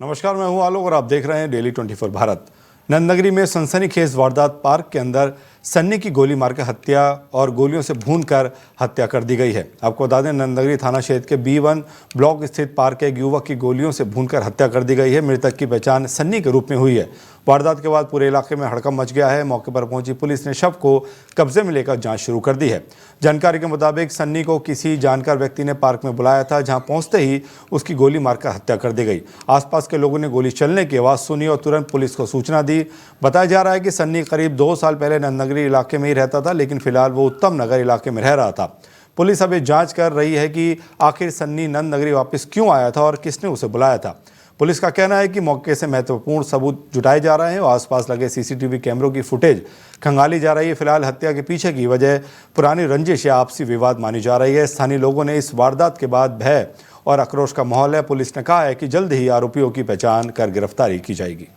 नमस्कार, मैं हूं आलोक और आप देख रहे हैं डेली 24 भारत। नंदनगरी में सनसनीखेज वारदात, पार्क के अंदर सन्नी की गोली मारकर हत्या और गोलियों से भूनकर हत्या कर दी गई है। आपको बता दें, नंदनगरी थाना क्षेत्र के B1 ब्लॉक स्थित पार्क के एक युवक की गोलियों से भूनकर हत्या कर दी गई है। मृतक की पहचान सन्नी के रूप में हुई है। वारदात के बाद पूरे इलाके में हड़कंप मच गया है। मौके पर पहुंची पुलिस ने शव को कब्जे में लेकर जांच शुरू कर दी है। जानकारी के मुताबिक सन्नी को किसी जानकार व्यक्ति ने पार्क में बुलाया था, जहां पहुंचते ही उसकी गोली मारकर हत्या कर दी गई। आसपास के लोगों ने गोली चलने की आवाज़ सुनी और तुरंत पुलिस को सूचना दी। बताया जा रहा है कि सन्नी करीब 2 साल पहले नंदनगरी इलाके में ही रहता था, लेकिन फिलहाल वो उत्तम नगर इलाके में रह रहा था। पुलिस अब ये जांच कर रही है कि आखिर सन्नी नंदनगरी वापस क्यों आया था और किसने उसे बुलाया था। पुलिस का कहना है कि मौके से महत्वपूर्ण सबूत जुटाए जा रहे हैं और आसपास लगे CCTV कैमरों की फुटेज खंगाली जा रही है। फिलहाल हत्या के पीछे की वजह पुरानी रंजिश या आपसी विवाद मानी जा रही है। स्थानीय लोगों ने इस वारदात के बाद भय और आक्रोश का माहौल है। पुलिस ने कहा है कि जल्द ही आरोपियों की पहचान कर गिरफ्तारी की जाएगी।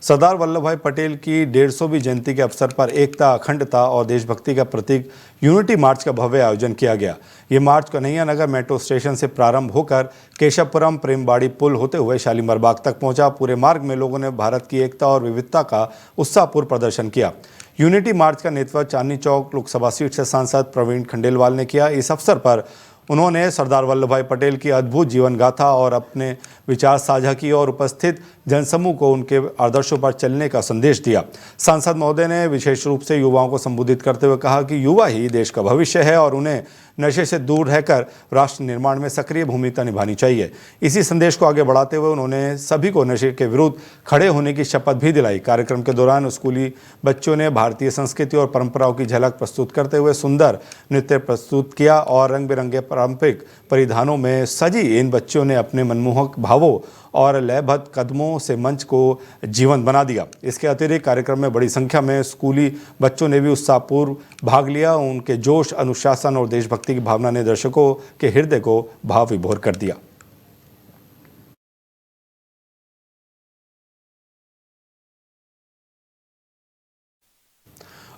सरदार वल्लभ भाई पटेल की 150वीं जयंती के अवसर पर एकता, अखंडता और देशभक्ति का प्रतीक यूनिटी मार्च का भव्य आयोजन किया गया। ये मार्च कन्हैया नगर मेट्रो स्टेशन से प्रारंभ होकर केशवपुरम प्रेमबाड़ी पुल होते हुए शालीमार बाग तक पहुंचा। पूरे मार्ग में लोगों ने भारत की एकता और विविधता का उत्साहपूर्ण प्रदर्शन किया। यूनिटी मार्च का नेतृत्व चांदनी चौक लोकसभा सीट से सांसद प्रवीण खंडेलवाल ने किया। इस अवसर पर उन्होंने सरदार वल्लभ भाई पटेल की अद्भुत जीवन गाथा और अपने विचार साझा किए और उपस्थित जनसमूह को उनके आदर्शों पर चलने का संदेश दिया। सांसद महोदय ने विशेष रूप से युवाओं को संबोधित करते हुए कहा कि युवा ही देश का भविष्य है और उन्हें नशे से दूर रहकर राष्ट्र निर्माण में सक्रिय भूमिका निभानी चाहिए। इसी संदेश को आगे बढ़ाते हुए उन्होंने सभी को नशे के विरुद्ध खड़े होने की शपथ भी दिलाई। कार्यक्रम के दौरान स्कूली बच्चों ने भारतीय संस्कृति और परंपराओं की झलक प्रस्तुत करते हुए सुंदर नृत्य प्रस्तुत किया और रंग बिरंगे पारंपरिक परिधानों में सजी इन बच्चों ने अपने मनमोहक भावों और लयबद्ध कदमों से मंच को जीवंत बना दिया। इसके अतिरिक्त कार्यक्रम में बड़ी संख्या में स्कूली बच्चों ने भी उत्साहपूर्व भाग लिया। उनके जोश, अनुशासन और देशभक्ति की भावना ने दर्शकों के हृदय को भाव विभोर कर दिया।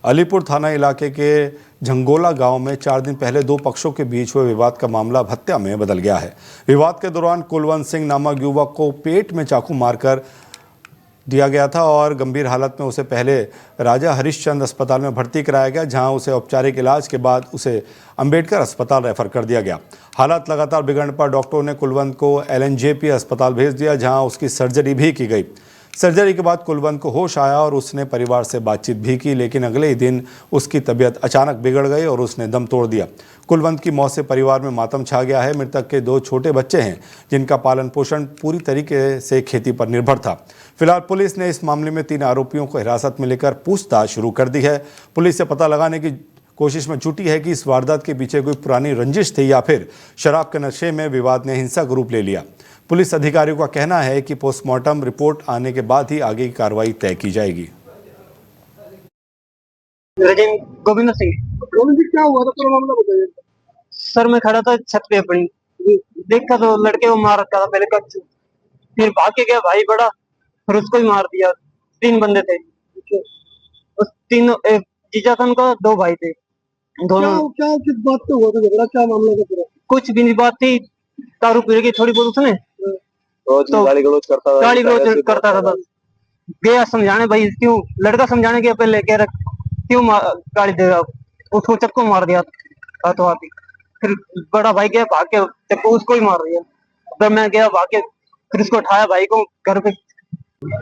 अलीपुर थाना इलाके के झंगोला गांव में 4 दिन पहले 2 पक्षों के बीच हुए विवाद का मामला अब हत्या में बदल गया है। विवाद के दौरान कुलवंत सिंह नामक युवक को पेट में चाकू मारकर दिया गया था और गंभीर हालत में उसे पहले राजा हरिश्चंद्र अस्पताल में भर्ती कराया गया, जहां उसे औपचारिक इलाज के बाद उसे अंबेडकर अस्पताल रेफर कर दिया गया। हालत लगातार बिगड़ने पर डॉक्टरों ने कुलवंत को LNJP अस्पताल भेज दिया, जहां उसकी सर्जरी भी की गई। सर्जरी के बाद कुलवंत को होश आया और उसने परिवार से बातचीत भी की, लेकिन अगले ही दिन उसकी तबीयत अचानक बिगड़ गई और उसने दम तोड़ दिया। कुलवंत की मौत से परिवार में मातम छा गया है। मृतक के 2 छोटे बच्चे हैं, जिनका पालन पोषण पूरी तरीके से खेती पर निर्भर था। फिलहाल पुलिस ने इस मामले में 3 आरोपियों को हिरासत में लेकर पूछताछ शुरू कर दी है। पुलिस से पता लगाने की कोशिश में जुटी है कि इस वारदात के पीछे कोई पुरानी रंजिश थी या फिर शराब के नशे में विवाद ने हिंसक रूप ले लिया। पुलिस अधिकारियों का कहना है कि पोस्टमार्टम रिपोर्ट आने के बाद ही आगे की कार्रवाई तय की जाएगी। गोविंद सिंह, क्या हुआ था, पूरा मामला बताइए। सर, मैं खड़ा था छत पे अपनी, देखा तो लड़के को मार रखा था पहले कच्चू, फिर भाग के गया भाई बड़ा, फिर उसको ही मार दिया। 3 बंदे थे, उस तीनों जीजा था उनका, 2 भाई थे दोनों। क्या किस बात पे हुआ था झगड़ा, क्या मामला था पूरा? कुछ भी नहीं बात थी, दारू पी रही थोड़ी बहुत उसने, तो गाली गलौज करता था बस। गया समझाने, भाई क्यों, लड़का समझाने गया पहले, कह रहा क्यों गाली दे रहा, उसको चक्कू मार दिया हाथों हाथी। फिर बड़ा भाई गया भाग के, चक्कू उसको ही मार दिया। फिर मैं गया भाग के, फिर उसको उठाया भाई को घर पे।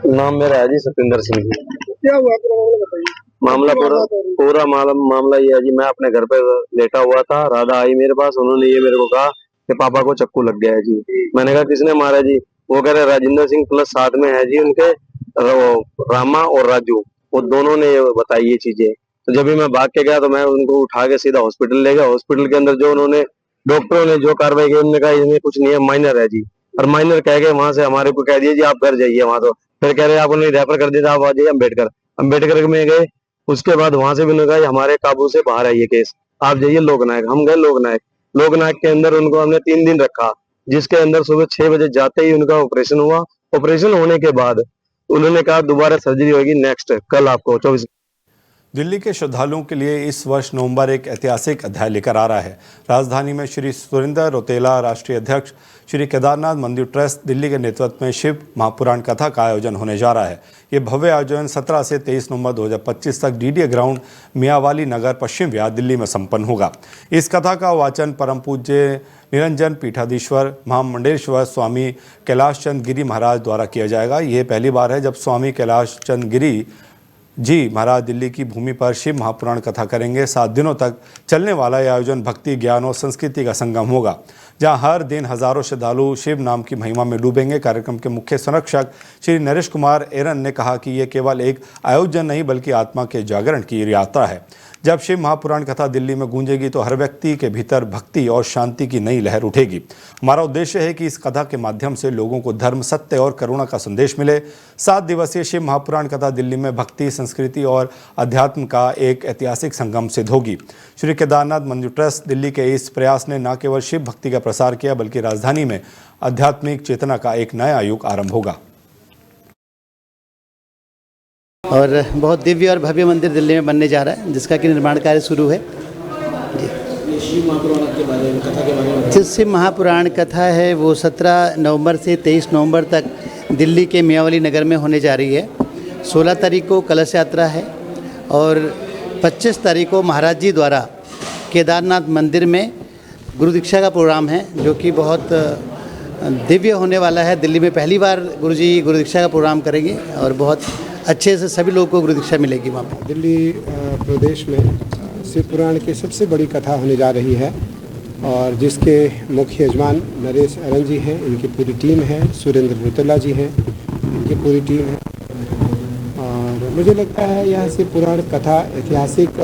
नाम मेरा है जी सतिंदर सिंह जी। क्या हुआ पूरा मामला बताइए। मामला मामला ये है जी, मैं अपने घर पे लेटा हुआ था, राधा आई मेरे पास, उन्होंने ये मेरे को कहा कि पापा को चक्कू लग गया है जी। मैंने कहा किसने मारा जी? वो कह रहे राजेंद्र सिंह प्लस साथ में है जी उनके रामा और राजू, वो दोनों ने बताई ये चीजें। तो जब भी मैं भाग के गया तो मैं उनको उठा के सीधा हॉस्पिटल ले गया। हॉस्पिटल के अंदर जो उन्होंने डॉक्टरों ने जो कार्रवाई की, उन्होंने कहा इसमें कुछ नहीं है, माइनर है जी। और माइनर कह गए वहां से हमारे को कह दिया जी आप घर जाइए। वहां तो फिर कह रहे आप उन्होंने रेफर कर दिया, आप आ जाइए अम्बेडकर में गए। उसके बाद वहां से भी उन्होंने कहा हमारे काबू से बाहर है ये केस, आप जाइए लोकनायक। हम गए लोकनायक के अंदर उनको हमने 3 दिन रखा, जिसके अंदर सुबह 6 बजे जाते ही उनका ऑपरेशन हुआ। ऑपरेशन होने के बाद उन्होंने कहा दोबारा सर्जरी होगी नेक्स्ट कल आपको 24। दिल्ली के श्रद्धालुओं के लिए इस वर्ष नवंबर एक ऐतिहासिक अध्याय लेकर आ रहा है। राजधानी में श्री सुरेंद्र रौतेला, राष्ट्रीय अध्यक्ष, श्री केदारनाथ मंदिर ट्रस्ट दिल्ली के नेतृत्व में शिव महापुराण कथा का आयोजन होने जा रहा है। ये भव्य आयोजन 17 से 23 नवंबर 2025 तक डीडीए ग्राउंड, मियावाली नगर, पश्चिम विहार, दिल्ली में संपन्न होगा। इस कथा का वाचन परम पूज्य निरंजन पीठाधीश्वर महामंडलेश्वर स्वामी कैलाश चंद गिरी महाराज द्वारा किया जाएगा। ये पहली बार है जब स्वामी कैलाश चंद गिरी जी महाराज दिल्ली की भूमि पर शिव महापुराण कथा करेंगे। 7 दिनों तक चलने वाला यह आयोजन भक्ति, ज्ञान और संस्कृति का संगम होगा, जहां हर दिन हजारों श्रद्धालु शिव नाम की महिमा में डूबेंगे। कार्यक्रम के मुख्य संरक्षक श्री नरेश कुमार एरन ने कहा कि यह केवल एक आयोजन नहीं बल्कि आत्मा के जागरण की यात्रा है। जब शिव महापुराण कथा दिल्ली में गूंजेगी तो हर व्यक्ति के भीतर भक्ति और शांति की नई लहर उठेगी। हमारा उद्देश्य है कि इस कथा के माध्यम से लोगों को धर्म, सत्य और करुणा का संदेश मिले। 7 दिवसीय शिव महापुराण कथा दिल्ली में भक्ति, संस्कृति और अध्यात्म का एक ऐतिहासिक संगम सिद्ध होगी। श्री केदारनाथ मंदिर ट्रस्ट दिल्ली के इस प्रयास ने न केवल शिव भक्ति का प्रसार किया बल्कि राजधानी में आध्यात्मिक चेतना का एक नया युग आरंभ होगा। और बहुत दिव्य और भव्य मंदिर दिल्ली में बनने जा रहा है, जिसका कि निर्माण कार्य शुरू है। जी, शिव महापुराण के बारे में, कथा के बारे में। जो शिव महापुराण कथा है वो 17 नवंबर से 23 नवंबर तक दिल्ली के मियावाली नगर में होने जा रही है। 16 तारीख को कलश यात्रा है और 25 तारीख को महाराज जी द्वारा केदारनाथ मंदिर में गुरु दीक्षा का प्रोग्राम है, जो कि बहुत दिव्य होने वाला है। दिल्ली में पहली बार गुरुजी गुरु दीक्षा का प्रोग्राम करेंगे और बहुत अच्छे से सभी लोगों को गुरु दीक्षा मिलेगी वहाँ पर। दिल्ली प्रदेश में शिव पुराण की सबसे बड़ी कथा होने जा रही है और जिसके मुख्य यजमान नरेश एरन जी हैं, इनकी पूरी टीम है, सुरेंद्र रौतेला जी हैं, इनकी पूरी टीम है। और मुझे लगता है यह शिव पुराण कथा ऐतिहासिक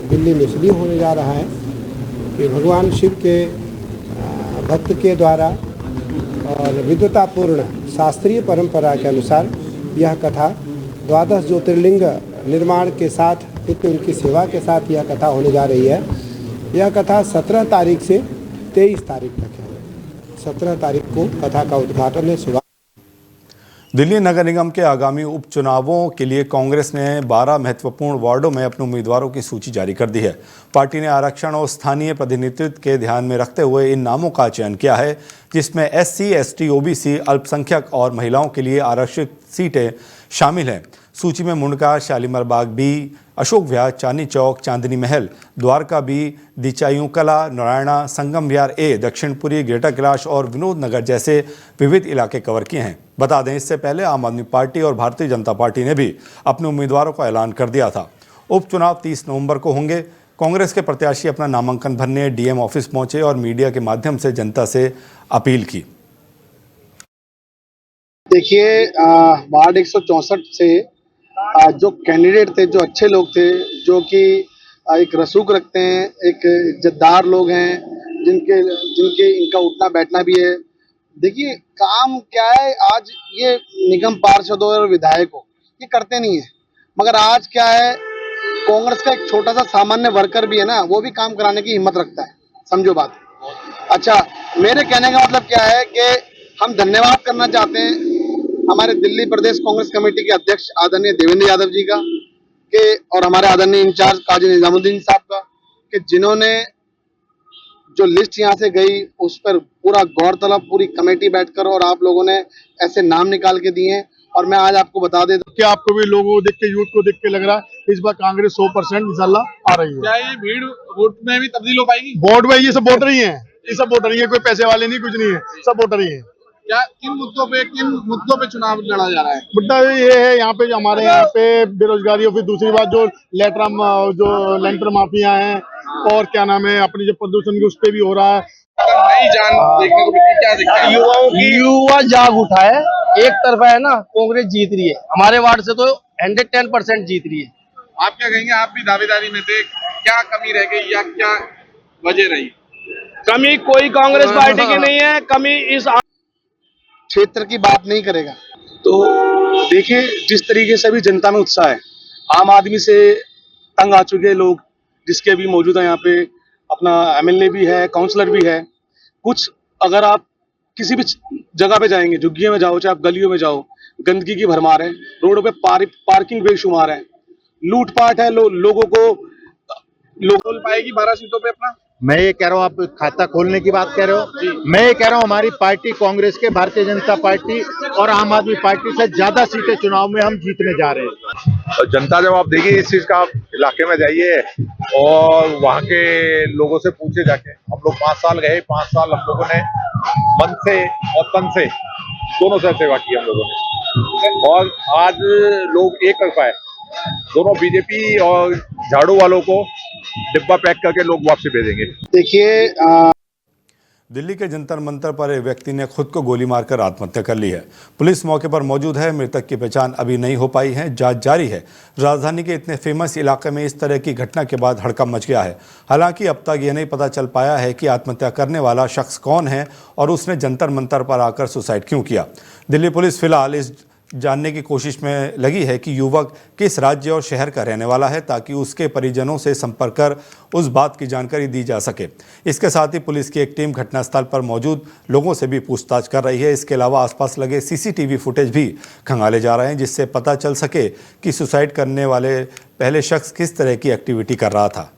दिल्ली में इसलिए होने जा रहा है कि भगवान शिव के भक्त के द्वारा और विद्वतापूर्ण शास्त्रीय परंपरा के अनुसार यह कथा 12 ज्योतिर्लिंग निर्माण के साथ, उनकी सेवा के साथ यह कथा होने जा रही है। यह कथा 17 तारीख से 23 तारीख तक है। 17 तारीख को कथा का उद्घाटन है सुबह। दिल्ली नगर निगम के आगामी उपचुनावों के लिए कांग्रेस ने 12 महत्वपूर्ण वार्डों में अपने उम्मीदवारों की सूची जारी कर दी है। पार्टी ने आरक्षण और स्थानीय प्रतिनिधित्व के ध्यान में रखते हुए इन नामों का चयन किया है, जिसमें SC, ST, OBC, अल्पसंख्यक और महिलाओं के लिए आरक्षित सीटें शामिल हैं। सूची में मुंडका, शालीमार बाग B, अशोक विहार, चांदनी चौक, चांदनी महल, द्वारका B, दिचायूं कला, नारायणा, संगम विहार A, दक्षिणपुरी, ग्रेटर कैलाश और विनोद नगर जैसे विविध इलाके कवर किए हैं। बता दें, इससे पहले आम आदमी पार्टी और भारतीय जनता पार्टी ने भी अपने उम्मीदवारों का ऐलान कर दिया था। उपचुनाव 30 नवंबर को होंगे। कांग्रेस के प्रत्याशी अपना नामांकन भरने DM ऑफिस पहुंचे और मीडिया के माध्यम से जनता से अपील की। देखिए, वार्ड 164 से जो कैंडिडेट थे, जो अच्छे लोग थे, जो कि एक रसूख रखते हैं, एक इज्जतदार लोग हैं, जिनके इनका उठना बैठना भी है। देखिए, काम क्या है, आज ये निगम पार्षदों और विधायकों ये करते नहीं है, मगर आज क्या है, कांग्रेस का एक छोटा सा सामान्य वर्कर भी है ना, वो भी काम कराने की हिम्मत रखता है। समझो बात। अच्छा, मेरे कहने का मतलब क्या है कि हम धन्यवाद करना चाहते हैं हमारे दिल्ली प्रदेश कांग्रेस कमेटी के अध्यक्ष आदरणीय देवेंद्र यादव जी का के और हमारे आदरणीय इंचार्ज काजी निजामुद्दीन साहब का, कि जिन्होंने जो लिस्ट यहाँ से गई उस पर पूरा गौरतलब पूरी कमेटी बैठकर और आप लोगों ने ऐसे नाम निकाल के दिए हैं। और मैं आज आपको बता देता हूं कि आपको भी लोगों को देख के, यूथ को देख के लग रहा है इस बार कांग्रेस 100% इंशाल्लाह आ रही है। क्या ये भीड़ वोट में भी तब्दील हो पाएगी? वोट में ये सब वोटर ही हैं, ये सब वोटर ही हैं, कोई पैसे वाले नहीं, कुछ नहीं है, सब वोटर ही हैं। क्या किन मुद्दों पे चुनाव लड़ा जा रहा है? मुद्दा ये है यहाँ पे, हमारे यहाँ पे बेरोजगारी और फिर दूसरी बात जो लेंटर माफिया हैं और क्या नाम है अपनी जो प्रदूषण की उस पे भी हो रहा है। नई जान देखने को मिलती, क्या देखते हैं? युवा जाग उठा है, एक तरफा है ना, कांग्रेस जीत रही है। हमारे वार्ड से तो 110% जीत रही है। आप क्या कहेंगे? आप भी दावेदारी में थे, क्या कमी रह गई या क्या वजह रही? कमी कोई कांग्रेस पार्टी की नहीं है, कमी इस क्षेत्र की बात नहीं करेगा। तो देखिए, जिस तरीके से अभी जनता में उत्साह है, आम आदमी से तंग आ चुके लोग, जिसके अभी मौजूदा यहाँ पे अपना MLA भी है, काउंसलर भी है। कुछ अगर आप किसी भी जगह पे जाएंगे, झुग्गियों में जाओ, चाहे आप गलियों में जाओ, गंदगी की भरमार है, रोडों पे पार्किंग बेशुमार है। लूटपाट है, लोगों को बोल पाएगी 12 सीटों पे अपना? मैं ये कह रहा हूँ, आप खाता खोलने की बात कह रहे हो, मैं ये कह रहा हूँ हमारी पार्टी कांग्रेस के, भारतीय जनता पार्टी और आम आदमी पार्टी से ज्यादा सीटें चुनाव में हम जीतने जा रहे हैं। जनता जवाब देगी इस चीज का। आप इलाके में जाइए और वहाँ के लोगों से पूछे जाके। हम लोग 5 साल गए, 5 साल हम लोगों ने मन से और तन से दोनों से सेवा की हम लोगों ने, और आज लोग एक तरफा है। दोनों बीजेपी और झाड़ू वालों को डिब्बा पैक करके लोग वापसी भेजेंगे। देखिए दिल्ली के जंतर मंतर पर एक व्यक्ति ने खुद को गोली मारकर आत्महत्या कर ली है। पुलिस मौके पर मौजूद है। मृतक की पहचान अभी नहीं हो पाई है, जांच जारी है। राजधानी के इतने फेमस इलाके में इस तरह की घटना के बाद हड़कंप मच गया है। हालांकि अब तक ये नहीं पता चल पाया है कि आत्महत्या करने वाला शख्स कौन है और उसने जंतर मंतर पर आकर सुसाइड क्यों किया। दिल्ली पुलिस फिलहाल इस जानने की कोशिश में लगी है कि युवक किस राज्य और शहर का रहने वाला है, ताकि उसके परिजनों से संपर्क कर उस बात की जानकारी दी जा सके। इसके साथ ही पुलिस की एक टीम घटनास्थल पर मौजूद लोगों से भी पूछताछ कर रही है। इसके अलावा आसपास लगे सीसीटीवी फुटेज भी खंगाले जा रहे हैं, जिससे पता चल सके कि सुसाइड करने वाले पहले शख्स किस तरह की एक्टिविटी कर रहा था।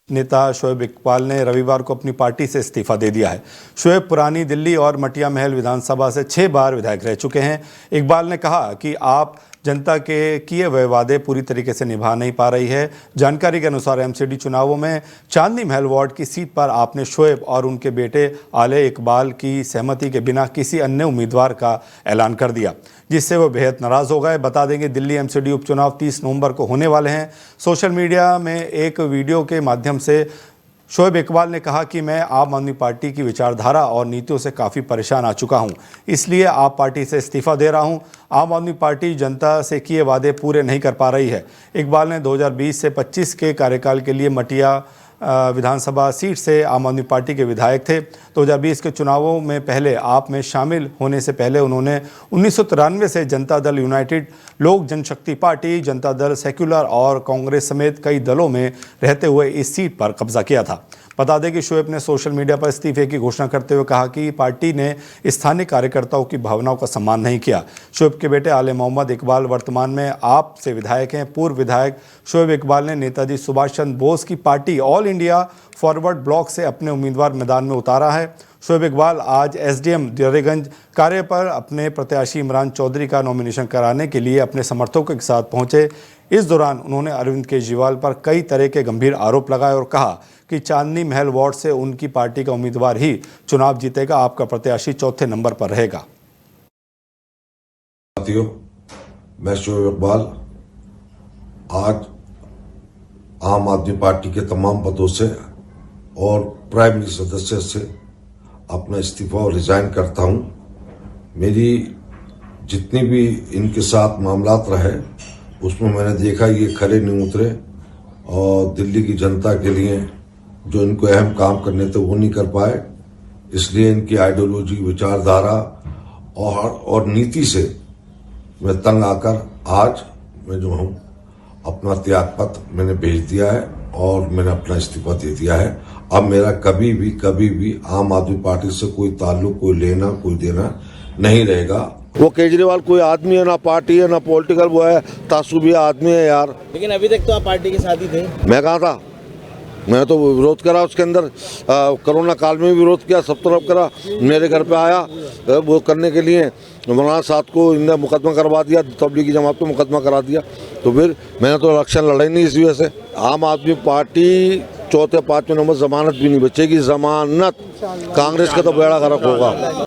नेता शोएब इकबाल ने रविवार को अपनी पार्टी से इस्तीफा दे दिया है। शोएब पुरानी दिल्ली और मटिया महल विधानसभा से 6 बार विधायक रह चुके हैं। इकबाल ने कहा कि आप जनता के किए हुए वादे पूरी तरीके से निभा नहीं पा रही है। जानकारी के अनुसार एमसीडी चुनावों में चांदनी महल वार्ड की सीट पर आपने शोएब और उनके बेटे आले इकबाल की सहमति के बिना किसी अन्य उम्मीदवार का ऐलान कर दिया, जिससे वो बेहद नाराज़ हो गए। बता देंगे दिल्ली एमसीडी उपचुनाव 30 नवंबर को होने वाले हैं। सोशल मीडिया में एक वीडियो के माध्यम से शोएब इकबाल ने कहा कि मैं आम आदमी पार्टी की विचारधारा और नीतियों से काफ़ी परेशान आ चुका हूं, इसलिए आप पार्टी से इस्तीफा दे रहा हूं। आम आदमी पार्टी जनता से किए वादे पूरे नहीं कर पा रही है। इकबाल ने 2020 से 25 के कार्यकाल के लिए मटिया विधानसभा सीट से आम आदमी पार्टी के विधायक थे। 2020 के चुनावों में पहले आप में शामिल होने से पहले उन्होंने 1993 से जनता दल यूनाइटेड, लोक जनशक्ति पार्टी, जनता दल सेक्युलर और कांग्रेस समेत कई दलों में रहते हुए इस सीट पर कब्जा किया था। बता दें कि शोएब ने सोशल मीडिया पर इस्तीफे की घोषणा करते हुए कहा कि पार्टी ने स्थानीय कार्यकर्ताओं की भावनाओं का सम्मान नहीं किया। शोएब के बेटे आले मोहम्मद इकबाल वर्तमान में आप से विधायक हैं। पूर्व विधायक शोएब इकबाल ने नेताजी सुभाष चंद्र बोस की party all India forward block से अपने उम्मीदवार मैदान में उतारा है। शोएब इकबाल आज एसडीएम दरियागंज कार्य पर अपने प्रत्याशी इमरान चौधरी का नॉमिनेशन कराने के लिए अपने समर्थकों के साथ पहुंचे। इस दौरान उन्होंने अरविंद केजरीवाल पर कई तरह के गंभीर आरोप लगाए और कहा कि चांदनी महल वार्ड से उनकी पार्टी का उम्मीदवार ही चुनाव जीतेगा, आपका प्रत्याशी चौथे नंबर पर रहेगा। साथियों, मैं शोएब इकबाल आज आम आदमी पार्टी के तमाम पदों से और प्राइमरी सदस्य से अपना इस्तीफा और रिजाइन करता हूं। मेरी जितनी भी इनके साथ मामलात रहे उसमें मैंने देखा ये खरे नहीं उतरे और दिल्ली की जनता के लिए जो इनको अहम काम करने थे वो नहीं कर पाए। इसलिए इनकी आइडियोलॉजी, विचारधारा और नीति से मैं तंग आकर आज मैं जो हूँ अपना त्यागपत्र मैंने भेज दिया है और मैंने अपना इस्तीफा दे दिया है। अब मेरा कभी भी आम आदमी पार्टी से कोई ताल्लुक, कोई लेना, कोई देना नहीं रहेगा। वो केजरीवाल कोई आदमी है, ना पार्टी है, ना पॉलिटिकल वो है, तासुबी आदमी है यार। लेकिन अभी तक तो आप पार्टी के साथ ही थे। मैं कहा था, मैं तो विरोध करा उसके अंदर, कोरोना काल में भी विरोध किया, सब तरफ करा। मेरे घर पे आया वो करने के लिए, मौलाना साहब को इनने मुकदमा करवा दिया, तबलीगी जमात को मुकदमा करा दिया। तो फिर मैंने तो इलेक्शन लड़ा ही नहीं इस वजह से। आम आदमी पार्टी चौथे 5वें नंबर जमानत भी नहीं बचेगी, जमानत कांग्रेस का तो बेड़ा गर्क होगा।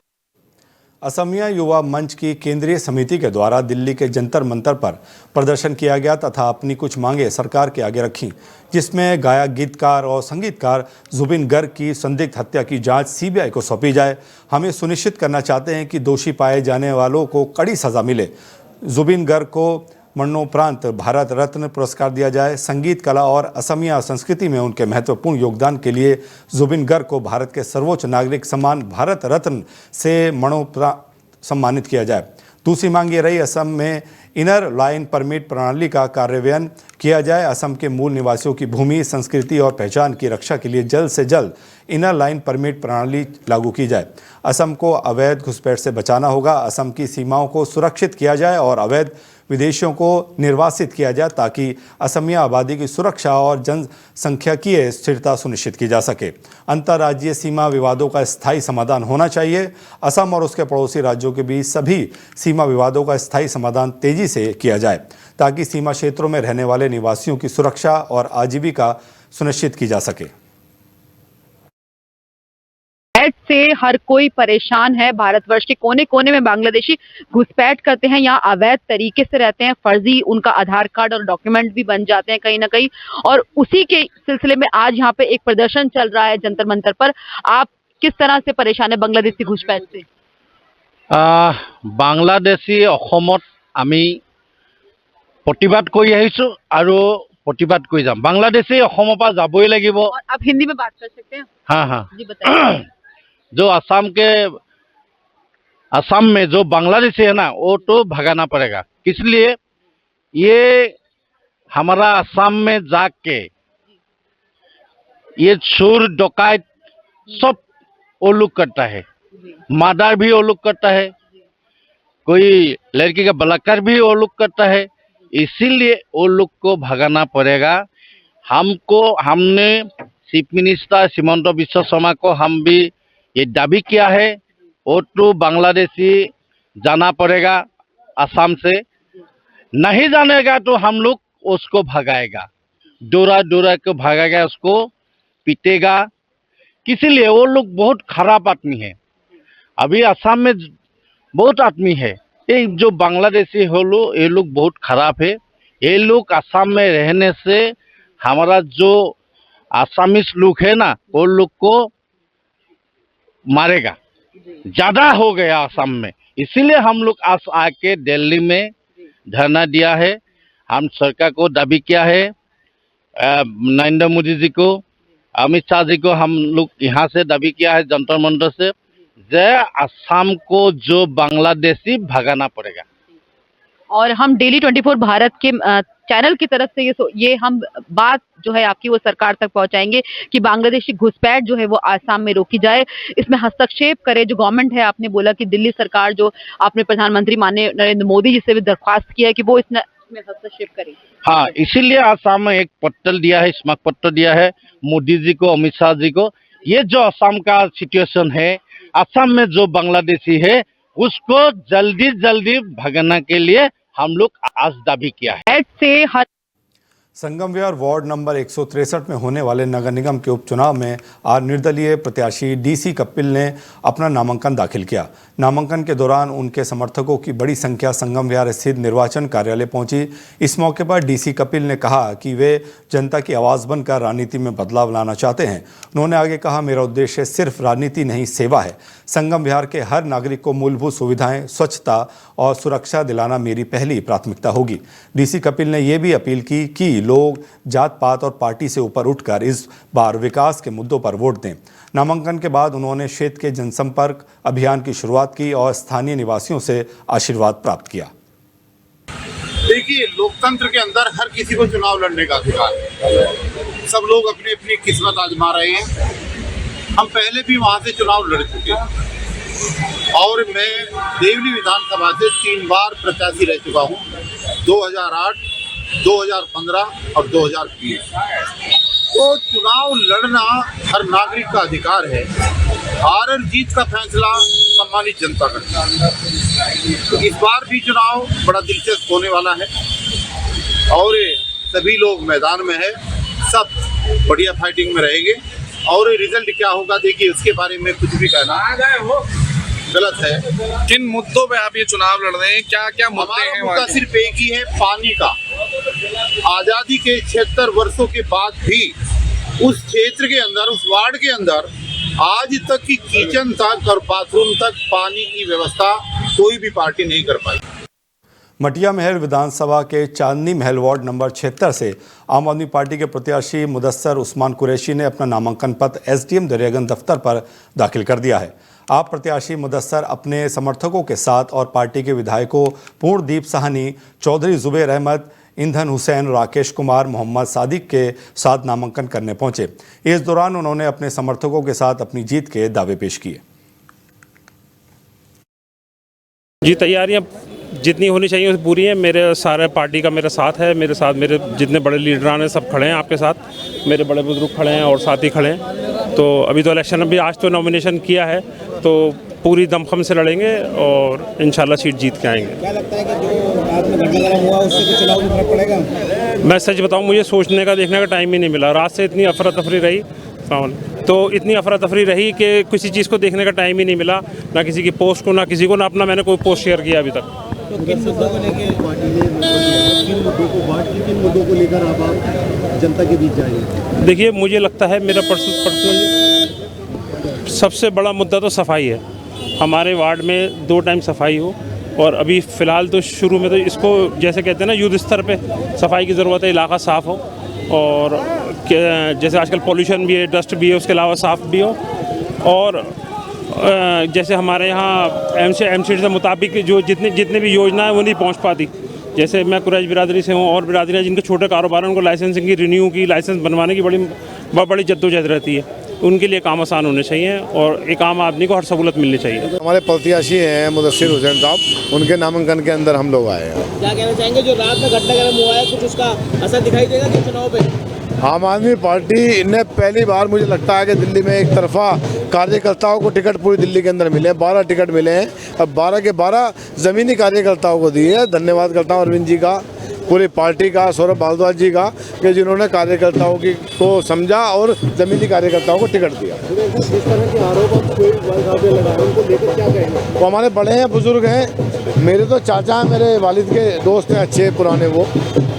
असमिया युवा मंच की केंद्रीय समिति के द्वारा दिल्ली के जंतर मंतर पर प्रदर्शन किया गया तथा अपनी कुछ मांगे सरकार के आगे रखी, जिसमें गायक, गीतकार और संगीतकार जुबिन गर्ग की संदिग्ध हत्या की जांच सीबीआई को सौंपी जाए। हमें सुनिश्चित करना चाहते हैं कि दोषी पाए जाने वालों को कड़ी सजा मिले। जुबिन गर्ग को मरणोपरांत भारत रत्न पुरस्कार दिया जाए। संगीत कला और असमिया संस्कृति में उनके महत्वपूर्ण योगदान के लिए जुबिन गर्ग को भारत के सर्वोच्च नागरिक सम्मान भारत रत्न से मरणोपरांत सम्मानित किया जाए। दूसरी मांग ये रही, असम में इनर लाइन परमिट प्रणाली का कार्यान्वयन किया जाए। असम के मूल निवासियों की भूमि, संस्कृति और पहचान की रक्षा के लिए जल्द से जल्द इनर लाइन परमिट प्रणाली लागू की जाए। असम को अवैध घुसपैठ से बचाना होगा। असम की सीमाओं को सुरक्षित किया जाए और अवैध विदेशियों को निर्वासित किया जाए ताकि असमिया आबादी की सुरक्षा और जनसंख्यकीय स्थिरता सुनिश्चित की जा सके। अंतर्राज्यीय सीमा विवादों का स्थायी समाधान होना चाहिए। असम और उसके पड़ोसी राज्यों के बीच सभी सीमा विवादों का स्थायी समाधान तेजी से किया जाए ताकि सीमा क्षेत्रों में रहने वाले निवासियों की सुरक्षा और आजीविका सुनिश्चित की जा सके। से हर कोई परेशान है। भारतवर्ष के कोने कोने में बांग्लादेशी घुसपैठ करते हैं, यहाँ अवैध तरीके से रहते हैं, फर्जी उनका आधार कार्ड और डॉक्यूमेंट भी बन जाते हैं कहीं ना कहीं। और उसी के सिलसिले में आज यहाँ पे एक प्रदर्शन चल रहा है जंतर मंतर पर। आप किस तरह से परेशान है बांग्लादेशी घुसपैठ से? बांग्लादेशी অসমত আমি प्रतिबाद কৰি আহিছো আৰু प्रतिबाद কৰি যাম। बांग्लादेशी অসমৰ পৰা যাবই লাগিব। और आप हिंदी में बात कर सकते हैं? हाँ हाँ। जी बताइए। जो असम में जो बांग्लादेशी है ना वो तो भगाना पड़ेगा। किस लिए? ये हमारा असम में जाके ये चोर डकैत सब वो लोग करता है, मर्डर भी वो लोग करता है, कोई लड़की का बलात्कार भी वो लोग करता है। इसीलिए वो लोग को भगाना पड़ेगा। हमने चीफ मिनिस्टर हिमंत बिश्व शर्मा को हम भी ये दाबी किया है। वो तो बांग्लादेशी जाना पड़ेगा असम से, नहीं जानेगा तो हम लोग उसको भगाएगा, डोरा डोरा के भगाएगा, उसको पीटेगा। इसीलिए वो लोग बहुत खराब आदमी है। अभी असम में बहुत आदमी है, ये जो बांग्लादेशी हो लो ये लोग बहुत खराब है। ये लोग असम में रहने से हमारा जो आसामीज लोग है ना वो लोग को मारेगा। ज्यादा हो गया असम में, इसीलिए हम लोग आज आके दिल्ली में धरना दिया है। हम सरकार को दाबी किया है, नरेंद्र मोदी जी को, अमित शाह जी को हम लोग यहाँ से दाबी किया है जंतर मंतर से, असम को जो बांग्लादेशी भगाना पड़ेगा। और हम डेली 24 भारत के चैनल की तरफ से ये हम बात जो है आपकी वो सरकार तक पहुंचाएंगे कि बांग्लादेशी घुसपैठ जो है वो आसाम में रोकी जाए, इसमें हस्तक्षेप करे जो गवर्नमेंट है। आपने बोला कि दिल्ली सरकार जो आपने प्रधानमंत्री माननीय नरेंद्र मोदी जी से भी दरख्वास्त किया है कि वो इसमें हस्तक्षेप करे। हाँ, इसीलिए आसाम में एक पत्र दिया है, स्मारक पत्र दिया है मोदी जी को, अमित शाह जी को। ये जो असम का सिचुएशन है, असम में जो बांग्लादेशी है उसको जल्दी जल्दी भगाने के लिए हम लोग आज दाबी किया है। संगम विहार वार्ड नंबर 163 में होने वाले नगर निगम के उपचुनाव में आज निर्दलीय प्रत्याशी डीसी कपिल ने अपना नामांकन दाखिल किया। नामांकन के दौरान उनके समर्थकों की बड़ी संख्या संगम विहार स्थित निर्वाचन कार्यालय पहुंची। इस मौके पर डीसी कपिल ने कहा कि वे जनता की आवाज़ बनकर राजनीति में बदलाव लाना चाहते हैं। उन्होंने आगे कहा, मेरा उद्देश्य सिर्फ राजनीति नहीं सेवा है। संगम विहार के हर नागरिक को मूलभूत सुविधाएं, स्वच्छता और सुरक्षा दिलाना मेरी पहली प्राथमिकता होगी। डीसी कपिल ने यह भी अपील की कि लोग जात पात और पार्टी से ऊपर उठकर इस बार विकास के मुद्दों पर वोट दें। नामांकन के बाद उन्होंने क्षेत्र के जनसंपर्क अभियान की शुरुआत की और स्थानीय निवासियों से आशीर्वाद प्राप्त किया। देखिए, लोकतंत्र के अंदर हर किसी को चुनाव लड़ने का अधिकार है। सब लोग अपनी अपनी किस्मत आजमा रहे हैं। हम पहले भी वहां से चुनाव लड़ चुके हैं और मैं देवली विधानसभा से 3 बार प्रत्याशी रह चुका हूं, 2008, 2015 और 2020। तो चुनाव लड़ना हर नागरिक का अधिकार है। हार और जीत का फैसला सम्मानित जनता करता है। तो इस बार भी चुनाव बड़ा दिलचस्प होने वाला है और सभी लोग मैदान में है, सब बढ़िया फाइटिंग में रहेंगे और रिजल्ट क्या होगा देखिए, उसके बारे में कुछ भी कहना गलत है। किन मुद्दों पे आप ये चुनाव लड़ रहे हैं, क्या क्या मुद्दे हैं? मुद्दा सिर्फ एक ही है, पानी का। आजादी के 76 वर्षों के बाद भी उस क्षेत्र के अंदर, उस वार्ड के अंदर आज तक की किचन तक और बाथरूम तक पानी की व्यवस्था कोई भी पार्टी नहीं कर पाई। मटिया महल विधानसभा के चांदनी महल वार्ड नंबर 76 से आम आदमी पार्टी के प्रत्याशी मुदस्सर उस्मान कुरैशी ने अपना नामांकन पत्र एसडीएम दरियागंज दफ्तर पर दाखिल कर दिया है। आप प्रत्याशी मुदस्सर अपने समर्थकों के साथ और पार्टी के विधायकों पूर्णदीप साहनी, चौधरी जुबैर अहमद, ईंधन हुसैन, राकेश कुमार, मोहम्मद सादिक के साथ नामांकन करने पहुंचे। इस दौरान उन्होंने अपने समर्थकों के साथ अपनी जीत के दावे पेश किए। जी, तैयारियां जितनी होनी चाहिए उस पूरी है। मेरे सारे पार्टी का मेरा साथ है, मेरे साथ मेरे जितने बड़े लीडरान हैं सब खड़े हैं आपके साथ, मेरे बड़े बुजुर्ग खड़े हैं और साथी खड़े हैं। तो अभी तो इलेक्शन अभी आज तो नॉमिनेशन किया है, तो पूरी दमखम से लड़ेंगे और इंशाल्लाह सीट जीत के आएंगे। क्या लगता है कि जो रात में घटनाक्रम हुआ उससे कुछ चुनाव में फर्क पड़ेगा? मैं सच बताऊँ, मुझे सोचने का देखने का टाइम ही नहीं मिला। रात से इतनी अफरा तफरी रही, तो इतनी अफरा तफरी रही कि किसी चीज़ को देखने का टाइम ही नहीं मिला, ना किसी की पोस्ट को, ना किसी को, ना अपना मैंने कोई पोस्ट शेयर किया अभी तक। तो किन मुद्दों को लेकर पार्टी ने किन मुद्दों को लेकर आप जनता के बीच जाएंगे? देखिए, मुझे लगता है मेरा पर्सनली सबसे बड़ा मुद्दा तो सफाई है। हमारे वार्ड में 2 टाइम सफाई हो, और अभी फ़िलहाल तो शुरू में तो इसको जैसे कहते हैं ना, युद्ध स्तर पे सफाई की ज़रूरत है, इलाका साफ़ हो, और जैसे आजकल पॉल्यूशन भी है, डस्ट भी है, उसके अलावा साफ़ भी हो। और जैसे हमारे यहाँ एमसीडी से मुताबिक जो जितने भी योजना है वो नहीं पहुँच पाती। जैसे मैं कुरैश बिरादरी से हूँ, और बिरादरियाँ जिनके छोटे कारोबार हैं उनको लाइसेंसिंग की, रिन्यू की, लाइसेंस बनवाने की बड़ी जद्दोजहद रहती है। उनके लिए काम आसान होने चाहिए और एक आम आदमी को हर सहूलत मिलने चाहिए। हमारे प्रत्याशी हैं मुदस्सिर हुसैन साहब, उनके नामांकन के अंदर हम लोग आए हैं। क्या कहना चाहेंगे, जो रात में घटनाक्रम हुआ है कुछ उसका असर दिखाई देगा कि चुनाव पे? आम आदमी पार्टी ने पहली बार मुझे लगता है कि दिल्ली में एक तरफा कार्यकर्ताओं को टिकट पूरी दिल्ली के अंदर मिले हैं, 12 टिकट मिले हैं। अब 12 के 12 ज़मीनी कार्यकर्ताओं को दिए हैं। धन्यवाद करता हूँ अरविंद जी का, पूरी पार्टी का, सौरभ भारद्वाज जी का, कि जिन्होंने कार्यकर्ताओं को समझा और ज़मीनी कार्यकर्ताओं को टिकट दिया। जिस तरह के आरोप उनको लेकर क्या कहेंगे? वो हमारे बड़े हैं, बुजुर्ग हैं, मेरे तो चाचा हैं, मेरे वालिद के दोस्त हैं अच्छे पुराने। वो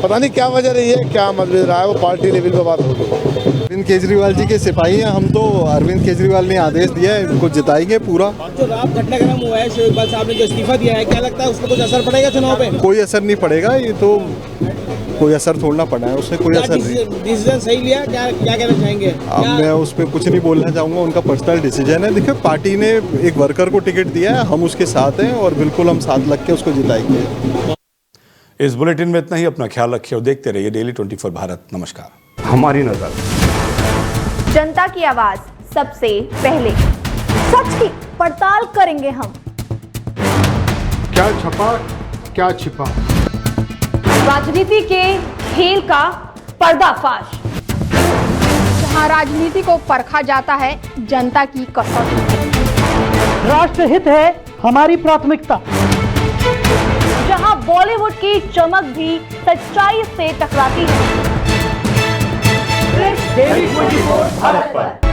पता नहीं क्या वजह रही है, क्या मतभेद रहा है, वो पार्टी लेवल पर बात होगी। अरविंद केजरीवाल जी के सिपाही हैं हम, तो अरविंद केजरीवाल ने आदेश दिया है, इनको जिताएंगे पूरा। जो रात घटनाक्रम हुआ है, शोएब इकबाल साहब ने जो इस्तीफा दिया है, क्या लगता है उसको कुछ असर पड़ेगा चुनाव पे? कोई असर नहीं पड़ेगा, ये तो कोई असर थोड़ना पड़ा है, उसमें कोई असर नहीं। डिसीजन सही लिया, क्या कहना चाहेंगे? अब मैं उस पर कुछ नहीं बोलना चाहूँगा, उनका पर्सनल डिसीजन है। देखिए, पार्टी ने एक वर्कर को टिकट दिया है, हम उसके साथ हैं और बिल्कुल हम साथ लग के उसको जिताएंगे। इस बुलेटिन में इतना ही। अपना ख्याल रखिए और देखते रहिए डेली 24 भारत। नमस्कार। हमारी नजर, जनता की आवाज सबसे पहले, सच की पड़ताल करेंगे हम। क्या छपा क्या छिपा, राजनीति के खेल का पर्दाफाश, जहां राजनीति को परखा जाता है जनता की कसौटी। राष्ट्रहित है हमारी प्राथमिकता, जहां बॉलीवुड की चमक भी सच्चाई से टकराती है। डेली 24 भारत पर।